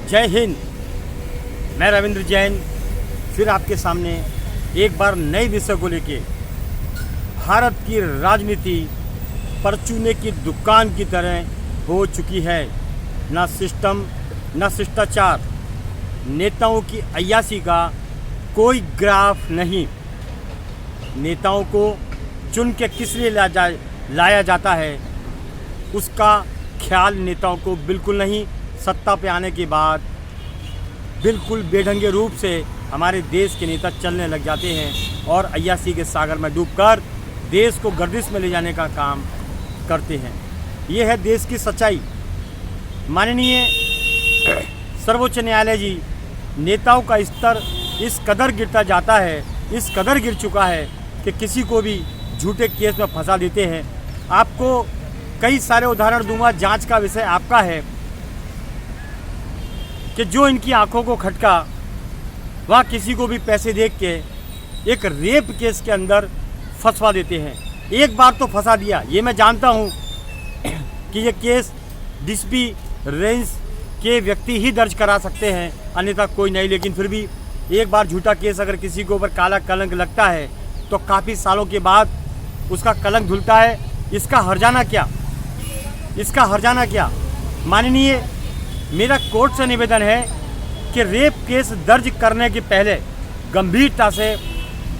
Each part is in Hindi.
जय हिंद। मैं रविंद्र जैन फिर आपके सामने एक बार नए विषय को लेके। भारत की राजनीति परचूने की दुकान की तरह हो चुकी है। ना सिस्टम ना शिष्टाचार, नेताओं की अय्याशी का कोई ग्राफ नहीं। नेताओं को चुन के किस लिए लाया जाता है उसका ख्याल नेताओं को बिल्कुल नहीं। सत्ता पे आने के बाद बिल्कुल बेढंगे रूप से हमारे देश के नेता चलने लग जाते हैं और अय्याशी के सागर में डूबकर देश को गर्दिश में ले जाने का काम करते हैं। ये है देश की सच्चाई। माननीय सर्वोच्च न्यायालय जी, नेताओं का स्तर इस कदर गिरता जाता है, इस कदर गिर चुका है कि किसी को भी झूठे केस में फंसा देते हैं। आपको कई सारे उदाहरण दूंगा। जांच का विषय आपका है कि जो इनकी आंखों को खटका वह किसी को भी पैसे देख के एक रेप केस के अंदर फंसवा देते हैं। एक बार तो फंसा दिया, ये मैं जानता हूँ कि ये केस डीसीपी रेंज के व्यक्ति ही दर्ज करा सकते हैं, अन्यथा कोई नहीं। लेकिन फिर भी एक बार झूठा केस अगर किसी के ऊपर काला कलंक लगता है तो काफ़ी सालों के बाद उसका कलंक धुलता है। इसका हर्जाना क्या, इसका हर्जाना क्या? माननीय, मेरा कोर्ट से निवेदन है कि रेप केस दर्ज करने के पहले गंभीरता से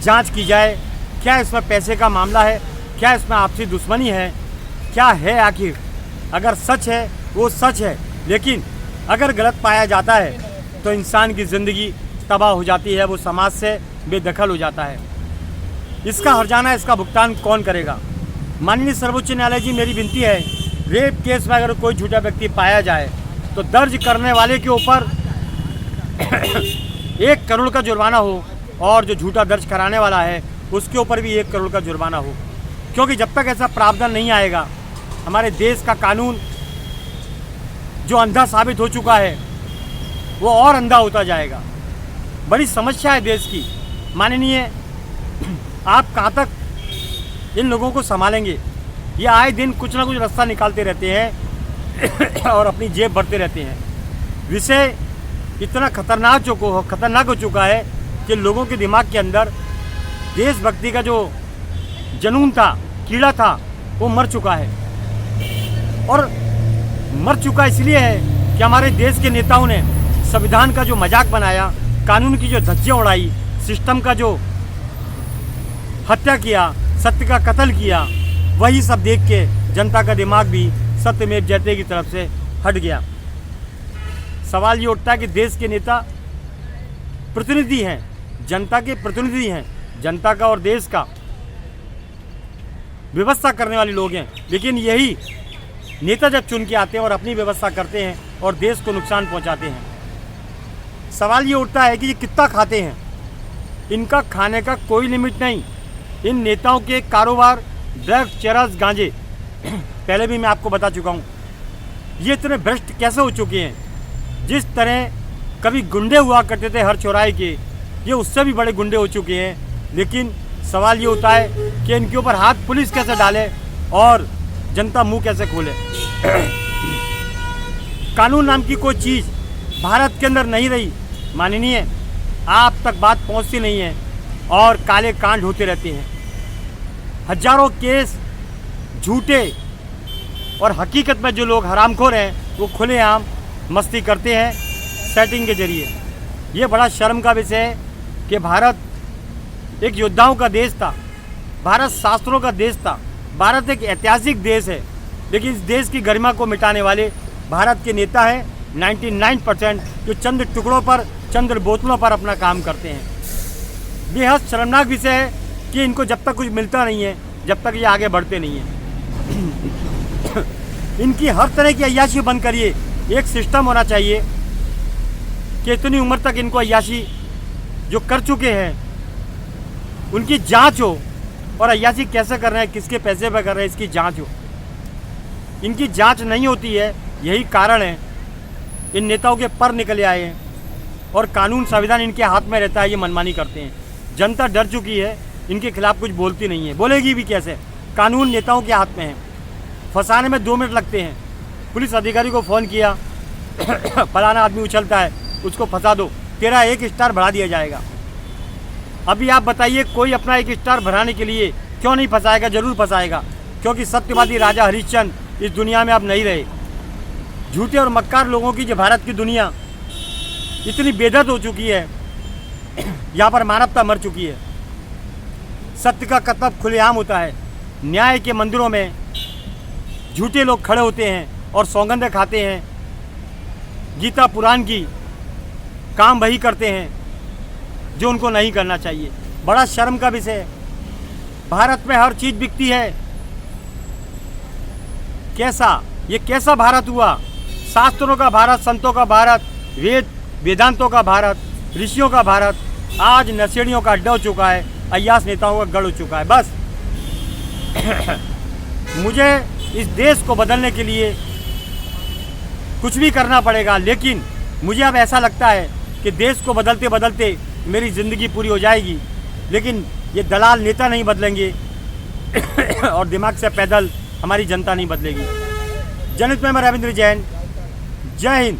जांच की जाए। क्या इसमें पैसे का मामला है? क्या इसमें आपसी दुश्मनी है? क्या है आखिर? अगर सच है वो सच है, लेकिन अगर गलत पाया जाता है तो इंसान की ज़िंदगी तबाह हो जाती है, वो समाज से बेदखल हो जाता है। इसका हर्जाना, इसका भुगतान कौन करेगा? माननीय सर्वोच्च न्यायालय जी, मेरी विनती है, रेप केस में अगर कोई झूठा व्यक्ति पाया जाए तो दर्ज करने वाले के ऊपर 1 करोड़ का जुर्माना हो और जो झूठा दर्ज कराने वाला है उसके ऊपर भी 1 करोड़ का जुर्माना हो। क्योंकि जब तक ऐसा प्रावधान नहीं आएगा हमारे देश का कानून जो अंधा साबित हो चुका है वो और अंधा होता जाएगा। बड़ी समस्या है देश की। माननीय, आप कहाँ तक इन लोगों को संभालेंगे? ये आए दिन कुछ ना कुछ रास्ता निकालते रहते हैं और अपनी जेब भरते रहते हैं। विषय इतना खतरनाक हो चुका है कि लोगों के दिमाग के अंदर देशभक्ति का जो जुनून था, कीड़ा था, वो मर चुका है। और मर चुका इसलिए है कि हमारे देश के नेताओं ने संविधान का जो मजाक बनाया, कानून की जो धज्जियां उड़ाई, सिस्टम का जो हत्या किया, सत्य का कत्ल किया, वही सब देख के जनता का दिमाग भी सत्यमेव जयते की तरफ से हट गया। सवाल ये उठता है कि देश के नेता प्रतिनिधि हैं, जनता के प्रतिनिधि हैं, जनता का और देश का व्यवस्था करने वाले लोग हैं। लेकिन यही नेता जब चुन के आते हैं और अपनी व्यवस्था करते हैं और देश को नुकसान पहुंचाते हैं, सवाल ये उठता है कि ये कितना खाते हैं? इनका खाने का कोई लिमिट नहीं। इन नेताओं के कारोबार ड्रग्स, चरस, गांजे, पहले भी मैं आपको बता चुका हूँ। ये इतने भ्रष्ट कैसे हो चुके हैं? जिस तरह कभी गुंडे हुआ करते थे हर चौराहे के, ये उससे भी बड़े गुंडे हो चुके हैं। लेकिन सवाल ये होता है कि इनके ऊपर हाथ पुलिस कैसे डाले और जनता मुंह कैसे खोले। कानून नाम की कोई चीज़ भारत के अंदर नहीं रही। माननीय, आप तक बात पहुंचती नहीं है और काले कांड होते रहते हैं। हजारों केस झूठे और हकीकत में जो लोग हरामखोर हैं वो खुलेआम मस्ती करते हैं सेटिंग के जरिए। ये बड़ा शर्म का विषय है कि भारत एक योद्धाओं का देश था, भारत शास्त्रों का देश था, भारत एक ऐतिहासिक देश है। लेकिन इस देश की गरिमा को मिटाने वाले भारत के नेता हैं 99%, जो चंद टुकड़ों पर, चंद बोतलों पर अपना काम करते हैं। बेहद शर्मनाक विषय है कि इनको जब तक कुछ मिलता नहीं है, जब तक ये आगे बढ़ते नहीं हैं। इनकी हर तरह की अय्याशी बंद करिए। एक सिस्टम होना चाहिए कि इतनी उम्र तक इनको अय्याशी जो कर चुके हैं उनकी जांच हो, और अय्याशी कैसे कर रहे हैं, किसके पैसे पर कर रहे हैं, इसकी जांच हो। इनकी जांच नहीं होती है, यही कारण है इन नेताओं के पर निकले आए हैं और कानून, संविधान इनके हाथ में रहता है, ये मनमानी करते हैं। जनता डर चुकी है, इनके खिलाफ कुछ बोलती नहीं है, बोलेगी भी कैसे? कानून नेताओं के हाथ में है। फंसाने में 2 मिनट लगते हैं। पुलिस अधिकारी को फ़ोन किया फलाना आदमी उछलता है उसको फंसा दो, तेरा 1 स्टार बढ़ा दिया जाएगा। अभी आप बताइए, कोई अपना 1 स्टार बढ़ाने के लिए क्यों नहीं फंसाएगा? जरूर फंसाएगा, क्योंकि सत्यवादी राजा हरिश्चंद्र इस दुनिया में अब नहीं रहे। झूठे और मक्कार लोगों की जो भारत की दुनिया इतनी बेदर्द हो चुकी है, यहाँ पर मानवता मर चुकी है। सत्य का कर्तव्य खुलेआम होता है। न्याय के मंदिरों में झूठे लोग खड़े होते हैं और सौगंधे खाते हैं, गीता पुराण की काम वही करते हैं जो उनको नहीं करना चाहिए। बड़ा शर्म का विषय है। भारत में हर चीज़ बिकती है। ये कैसा भारत हुआ? शास्त्रों का भारत, संतों का भारत, वेदांतों का भारत, ऋषियों का भारत आज नशेड़ियों का अड्डा हो चुका है, अय्यास नेताओं का गढ़ हो चुका है। बस मुझे इस देश को बदलने के लिए कुछ भी करना पड़ेगा, लेकिन मुझे अब ऐसा लगता है कि देश को बदलते बदलते मेरी ज़िंदगी पूरी हो जाएगी, लेकिन ये दलाल नेता नहीं बदलेंगे और दिमाग से पैदल हमारी जनता नहीं बदलेगी। जनहित में मैं रविंद्र जैन। जय हिंद।